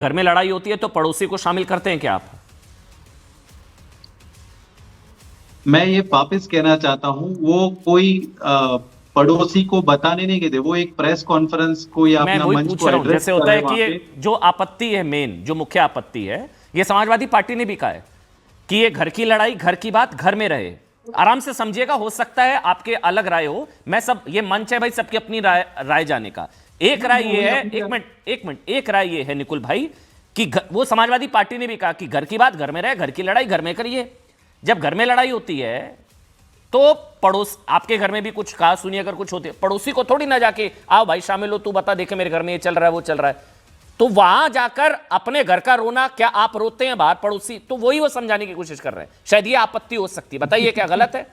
घर में लड़ाई होती है तो पड़ोसी को शामिल करते हैं क्या आप? मैं ये वापस कहना चाहता हूँ, वो कोई पड़ोसी को बताने नहीं गए थे। वो एक प्रेस कॉन्फ्रेंस को या मैं अपना वही मंच पूछ को रहा हूं, एड्रेस जैसे कर होता रहे है हैं कि वहां ये पे। जो आपत्ति है, मेन जो मुख्य आपत्ति है, ये समाजवादी पार्टी ने भी कहा है कि ये घर की लड़ाई, घर की बात घर में रहे। आराम से समझिएगा, हो सकता है आपके अलग राय हो, मैं सब, ये मंच है भाई सबकी अपनी राय जाने का। एक राय ये है, एक राय ये है निकुल भाई कि वो समाजवादी पार्टी ने भी कहा कि घर की बात घर में रहे, घर की लड़ाई घर में करिए। जब घर में लड़ाई होती है तो पड़ोस, आपके घर में भी कुछ कहा सुनिए, अगर कुछ होते पड़ोसी को थोड़ी ना जाके आओ भाई शामिल हो, तू बता देखे मेरे घर में ये चल रहा है वो चल रहा है, तो वहां जाकर अपने घर का रोना, क्या आप रोते हैं बाहर पड़ोसी, तो वही वो समझाने की कोशिश कर रहे हैं। शायद ये आपत्ति हो सकती है, बताइए क्या गलत है?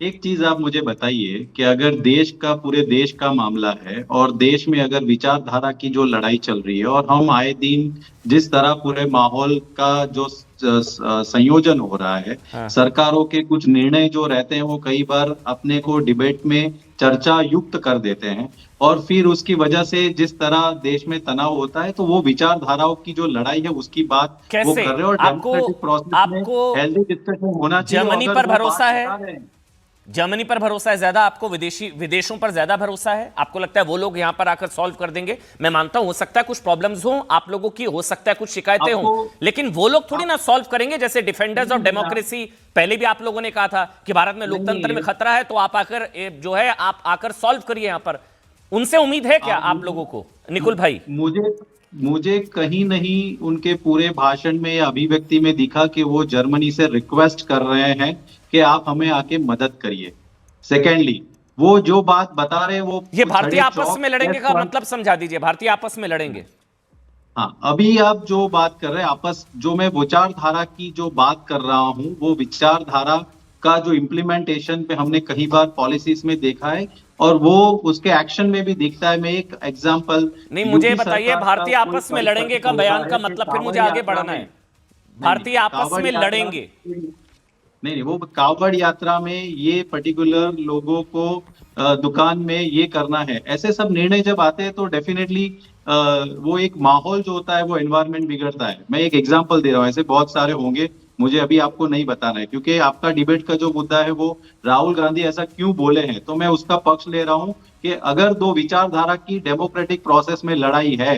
एक चीज आप मुझे बताइए कि अगर देश का, पूरे देश का मामला है और देश में अगर विचारधारा की जो लड़ाई चल रही है और हम आए दिन जिस तरह पूरे माहौल का जो संयोजन हो रहा है, हाँ। सरकारों के कुछ निर्णय जो रहते हैं वो कई बार अपने को डिबेट में चर्चा युक्त कर देते हैं और फिर उसकी वजह से जिस तरह देश में तनाव होता है, तो वो विचारधाराओं की जो लड़ाई है उसकी बात वो कैसे कर रहे हैं। और आपको डेमोक्रेटिक प्रोसेस में आपको हेल्दी डिस्कशन होना चाहिए। जर्मनी अगर पर वो भरोसा बात है? बता रहे हैं, जर्मनी पर भरोसा है ज्यादा आपको, विदेशों पर ज्यादा भरोसा है? आपको लगता है वो लोग यहां पर आकर सॉल्व कर देंगे? मैं मानता हूं हो सकता है कुछ प्रॉब्लम्स हो आप लोगों की, हो सकता है कुछ शिकायतें हो, लेकिन वो लोग थोड़ी ना सॉल्व करेंगे। जैसे डिफेंडर्स ऑफ डेमोक्रेसी, पहले भी आप लोगों ने कहा था कि भारत में लोकतंत्र में खतरा है, तो आप आकर जो है आप आकर सॉल्व करिए यहां पर। उनसे उम्मीद है क्या आप लोगों को निकुल भाई? मुझे मुझे कहीं नहीं उनके पूरे भाषण में या अभिव्यक्ति में दिखा कि वो जर्मनी से रिक्वेस्ट कर रहे हैं कि आप हमें आके मदद करिए। सेकेंडली, वो जो बात बता रहे हैं वो ये भारतीय छड़े आपस चौक में लड़ेंगे प्रेस का मतलब समझा दीजिए, भारतीय आपस में लड़ेंगे। हाँ, अभी आप जो बात कर रहे हैं आपस, जो मैं विचारधारा की जो बात कर रहा हूँ, वो विचारधारा का जो इम्प्लीमेंटेशन पे हमने कई बार पॉलिसीज में देखा है और वो उसके एक्शन में भी दिखता है। मैं एक एग्जांपल, नहीं, मुझे यूपी बताइए सरकार का भारतीय कोई आपस में लड़ेंगे का परिपत्र बयान होता का है कि मतलब फिर मुझे कांवड़ आगे यात्रा बढ़ना में, है। नहीं भारतीय आपस कांवड़ में यात्रा, लड़ेंगे? नहीं, वो कांवड़ यात्रा में ये पर्टिकुलर लोगों को दुकान में ये करना है, ऐसे सब निर्णय जब आते हैं तो डेफिनेटली वो एक माहौल जो होता है वो एनवायरनमेंट बिगड़ता है। मैं एक एग्जांपल दे रहा हूँ, ऐसे बहुत सारे होंगे, मुझे अभी आपको नहीं बताना है क्योंकि आपका डिबेट का जो मुद्दा है वो राहुल गांधी ऐसा क्यों बोले हैं, तो मैं उसका पक्ष ले रहा हूँ कि अगर दो विचारधारा की डेमोक्रेटिक प्रोसेस में लड़ाई है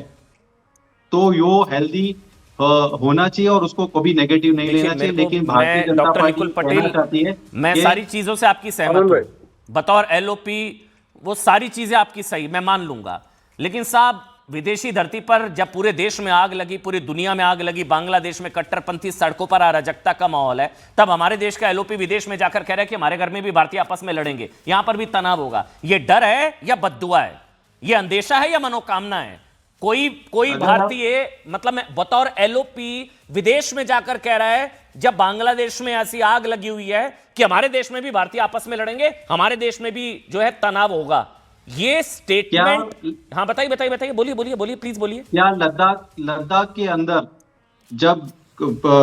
तो यो हेल्दी होना चाहिए और उसको कभी नेगेटिव नहीं देखिए लेना मेरे चाहिए। को, लेकिन भारतीय मैं जनता डॉक्टर पार्टी निकुल कहना पटेल, चाहती है मैं कि सारी चीजों से आपकी सहमत हूं, बतौर एलओपी वो सारी चीजें आपकी सही, मैं मान लूंगा। लेकिन साहब, विदेशी धरती पर जब पूरे देश में आग लगी, पूरी दुनिया में आग लगी, बांग्लादेश में कट्टरपंथी सड़कों पर अराजकता का माहौल है, तब हमारे देश का एलओपी विदेश में जाकर कह रहा है कि हमारे घर में भी भारतीय आपस में लड़ेंगे, यहां पर भी तनाव होगा। यह डर है या बद्दुआ है? यह अंदेशा है या मनोकामना है? कोई भारतीय, मतलब मैं बतौर एलओपी विदेश में जाकर कह रहा है जब बांग्लादेश में ऐसी आग लगी हुई है कि हमारे देश में भी भारतीय आपस में लड़ेंगे, हमारे देश में भी जो है तनाव होगा, ये स्टेटमेंट। हाँ बताइए बताइए बताइए, बोलिए बोलिए बोलिए, प्लीज बोलिए। क्या लद्दाख लद्दाख के अंदर जब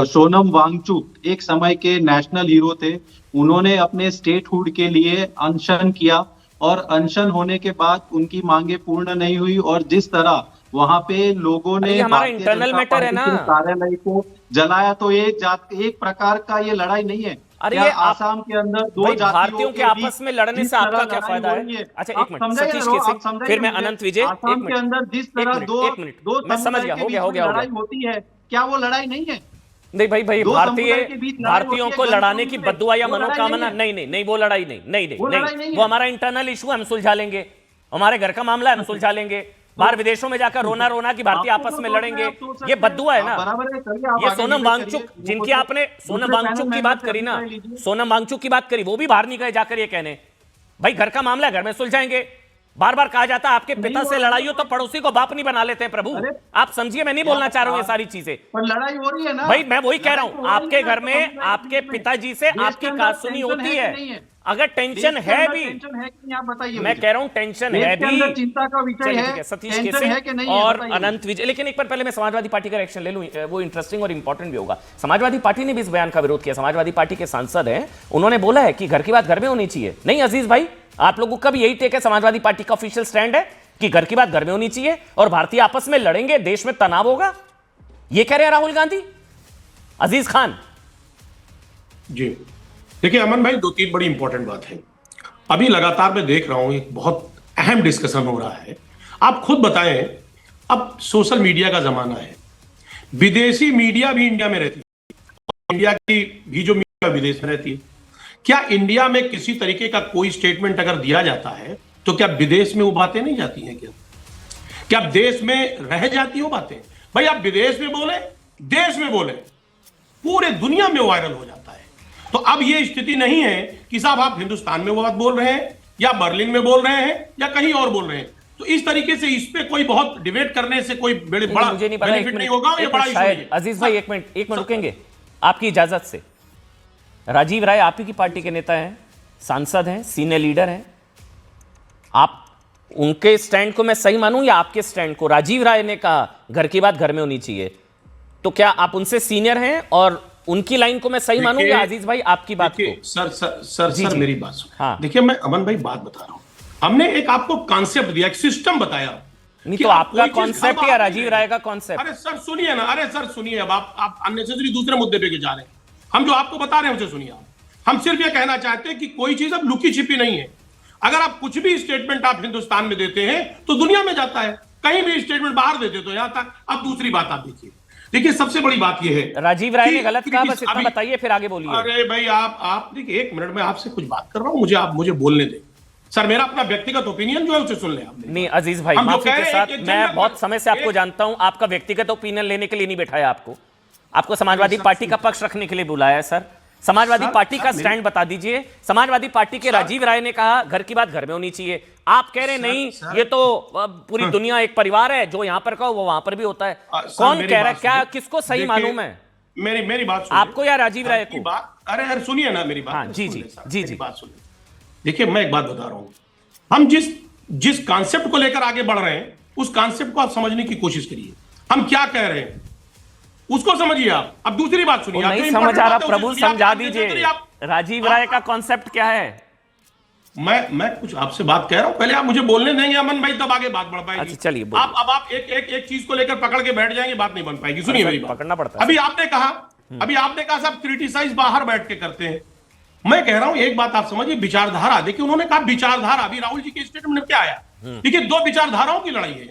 सोनम वांगचुक एक समय के नेशनल हीरो थे, उन्होंने अपने स्टेटहुड के लिए अनशन किया और अनशन होने के बाद उनकी मांगे पूर्ण नहीं हुई और जिस तरह वहां पे लोगों ने ये हमारा भारतीय इंटरनल जनता मैटर है पार्टी ना। के कार्यालय को जलाया, तो एक प्रकार का ये लड़ाई नहीं है। अरे क्या ये आसाम के अंदर दो भाई जातियों भारतीयों के के बीच आपस में लड़ने जिस से तरह आपका क्या लड़ाई फायदा हो है? रही है, अच्छा एक आप मिनट, समझाइए सतीश ना, केसी, आप समझाइए फिर मैं मुझे। अनंत विजय, एक आसाम के मिनट अंदर जिस एक तरह मिनट दो एक मिनट, दो मैं समझ समुदाय गया, के हो गया बीच हो में गया हो गया। लड़ाई होती है, क्या वो लड़ाई नहीं है? नहीं भाई भाई, दो समुदाय के बीच लड़ाई होती भारतीयों है को गन लड़ाने पॉइंट की पे, बद्दुआ या वो लड़ाई नहीं मनोकामना, है, नहीं नहीं नहीं, वो लड़ाई नहीं, नहीं नहीं वो नहीं, लड़ाई नहीं वो है। हमारा इंटरनल इशू, हम सुलझा लेंगे, हमारे घर का मामला है, हम सुलझा लेंगे। बाहर विदेशों में जाकर रोना रोना कि भारतीय आपको आपस तो में सोचना है, लड़ेंगे, आप सोच ये सकते हैं, बद्दुआ है आप ना। बराबर है, करिए, आप ये आगे सोनम डिबेट करिए, वांगचुक, जिनकी वो आपने सोनम दूसरे पैनल वांगचुक की मेंबर बात से करी ना, अभिप्राय लीजिए। सोनम वांगचुक की बात करी, वो भी बाहर निकले जाकर ये कहने भाई घर का मामला है, घर में सुलझाएंगे। बार बार कहा जाता है आपके पिता से लड़ाई हो तो पड़ोसी को बाप नहीं बना लेते हैं प्रभु। अरे आप समझिए, मैं नहीं बोलना चाह रहा हूं ये सारी चीजें। पर लड़ाई हो रही है ना भाई मैं वही कह रहा लड़ाई तो हूं, हो रही आपके है ना घर में समुदाय के आपके बीच में। पिताजी से देश के आपकी अंदर कहासुनी टेंशन होती है है। कि नहीं है? अगर देश टेंशन के है अंदर भी, टेंशन है कि नहीं, आप बताइए मैं मुझे। कह रहा हूं टेंशन देश है के भी। अंदर चिंता का विषय चलिए है, ठीक है, सतीश टेंशन केसी है कि नहीं है, और बताइए अनंत विजय। लेकिन एक बार पहले मैं समाजवादी पार्टी का रिएक्शन ले लूं, वो इंटरेस्टिंग और इंपॉर्टेंट भी होगा। समाजवादी पार्टी ने भी इस बयान का विरोध किया। समाजवादी पार्टी के सांसद हैं, उन्होंने बोला है कि घर की बात घर में होनी चाहिए। नहीं अजीज भाई, आप लोगों का भी यही टेक है, समाजवादी पार्टी का ऑफिशियल स्टैंड है कि घर की बात घर में होनी चाहिए और भारतीय आपस में लड़ेंगे, देश में तनाव होगा, ये कह रहे हैं राहुल गांधी। अजीज खान जी देखिए अमन भाई, 2-3 बड़ी इंपॉर्टेंट बात है। अभी लगातार मैं देख रहा हूं एक बहुत अहम डिस्कशन हो रहा है। आप खुद बताएं, अब सोशल मीडिया का जमाना है, विदेशी मीडिया भी इंडिया में रहती है, इंडिया की भी जो मीडिया विदेश में रहती है। क्या इंडिया में किसी तरीके का कोई स्टेटमेंट अगर दिया जाता है तो क्या विदेश में वो बातें नहीं जाती हैं? क्या देश में रह जाती हो बातें? भाई आप विदेश में बोले, देश में बोले, पूरे दुनिया में वायरल हो जाता है। तो अब ये स्थिति नहीं है कि साहब आप हिंदुस्तान में वो बात बोल रहे हैं या बर्लिन में बोल रहे हैं या कहीं और बोल रहे हैं। तो इस तरीके से इस पे कोई बहुत डिबेट करने से कोई बड़ा मुझे नहीं पता, बेनिफिट नहीं होगा, ये बड़ा इशू है। अजीज भाई एक मिनट रुकेंगे आपकी इजाजत से। राजीव राय आप ही की पार्टी के नेता हैं, सांसद हैं, सीनियर लीडर हैं, आप उनके स्टैंड को मैं सही मानूं या आपके स्टैंड को? राजीव राय ने कहा घर की बात घर में होनी चाहिए, तो क्या आप उनसे सीनियर हैं और उनकी लाइन को मैं सही मानूं या अजीज भाई आपकी बात को? सर मेरी बात सुन। हाँ। देखिए मैं अमन भाई बात बता रहा हूं, हमने एक आपको कॉन्सेप्ट दिया, एक सिस्टम बताया। नहीं तो आपका कॉन्सेप्ट या राजीव राय का कॉन्सेप्ट? अरे सर सुनिए ना, अरे सर सुनिए, अब आप अननेसेसरी दूसरे मुद्दे पे जा रहे हैं। हम जो आपको बता रहे हैं उसे सुनिए आप। हम सिर्फ ये कहना चाहते हैं कि कोई चीज अब लुकी छिपी नहीं है। अगर आप कुछ भी स्टेटमेंट आप हिंदुस्तान में देते हैं तो दुनिया में जाता है, कहीं भी स्टेटमेंट बाहर देते तो यहां तक। अब दूसरी बात आप देखिए सबसे बड़ी बात यह है, राजीव राय ने गलत कहा, बस इतना बताइए फिर आगे बोलिए। अरे भाई आप देखिए, 1 मिनट में आपसे कुछ बात कर रहा हूं, मुझे बोलने दें। सर मेरा अपना व्यक्तिगत ओपिनियन जो है उसे सुन ले आप। नहीं अजीज भाई, माफी के साथ, मैं बहुत समय से आपको जानता हूं, आपका व्यक्तिगत ओपिनियन लेने के लिए नहीं बैठाया आपको समाजवादी पार्टी का पक्ष रखने के लिए बुलाया है। सर समाजवादी पार्टी का स्टैंड बता दीजिए। समाजवादी पार्टी के राजीव राय ने कहा घर की बात घर में होनी चाहिए, आप कह रहे नहीं ये तो पूरी दुनिया एक परिवार है, जो यहां पर कहो वो वहां पर भी होता है। कौन कह रहा है? क्या किसको सही मानूं मैं? मेरी बात सुनिए, आपको या राजीव राय को? अरे सुनिए ना मेरी बात। हाँ, जी बात सुनिए। देखिए मैं एक बात बता रहा हूं, हम जिस कॉन्सेप्ट को लेकर आगे बढ़ रहे हैं उस कॉन्सेप्ट को आप समझने की कोशिश करिए। हम क्या कह रहे हैं उसको समझिए आप। अब दूसरी बात सुनिए। नहीं समझ आ रहा, प्रभु समझा दीजिए। राजीव राय का कॉन्सेप्ट क्या है? मैं कुछ आपसे बात कह रहा हूं, पहले आप मुझे बोलने देंगे अमन भाई, तब आगे बात बढ़ पाएगी। अच्छा चलिए। आप एक चीज को लेकर पकड़ के बैठ जाएंगे, बात नहीं बन पाएगी। सुनिए मेरी बात। पकड़ना पड़ता है। अभी आपने कहा साहब क्रिटिसाइज बाहर बैठ के करते हैं। मैं कह रहा हूं एक बात आप समझिए, विचारधारा। देखिए उन्होंने कहा विचारधारा, अभी राहुल जी के स्टेटमेंट में क्या आया? देखिए 2 विचारधाराओं की लड़ाई है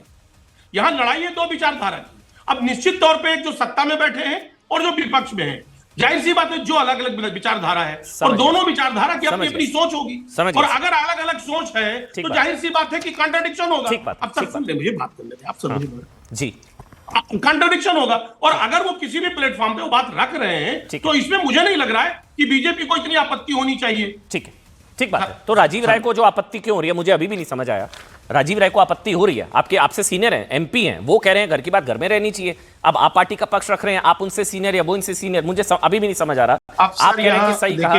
यहां लड़ाई है 2 विचारधारा की। अब निश्चित तौर पे एक जो सत्ता में बैठे हैं और जो विपक्ष में हैं, जाहिर सी बात है जो अलग अलग विचारधारा है और दोनों विचारधारा की अपनी अपनी सोच होगी। और अगर अलग अलग सोच है तो जाहिर सी बात है कि कॉन्ट्रडिक्शन होगा। अब सर सुन ले, मुझे बात करने दें, आप समझिए जी। कॉन्ट्रडिक्शन होगा। और अगर वो किसी भी प्लेटफॉर्म पे वो बात रख रहे हैं तो इसमें मुझे नहीं लग रहा है कि बीजेपी को इतनी आपत्ति होनी चाहिए। ठीक है, ठीक बात है। तो राजीव राय को जो आपत्ति क्यों हो रही है मुझे अभी भी नहीं समझ आया। राजीव राय को आपत्ति हो रही है, आपसे सीनियर हैं, एमपी हैं, वो कह रहे हैं घर की बात घर में रहनी चाहिए। अब आप पार्टी का पक्ष रख रहे हैं, आप उनसे सीनियर या वो इनसे सीनियर, मुझे अभी भी नहीं समझ आ रहा। आप कह रहे हैं कि सही कहा।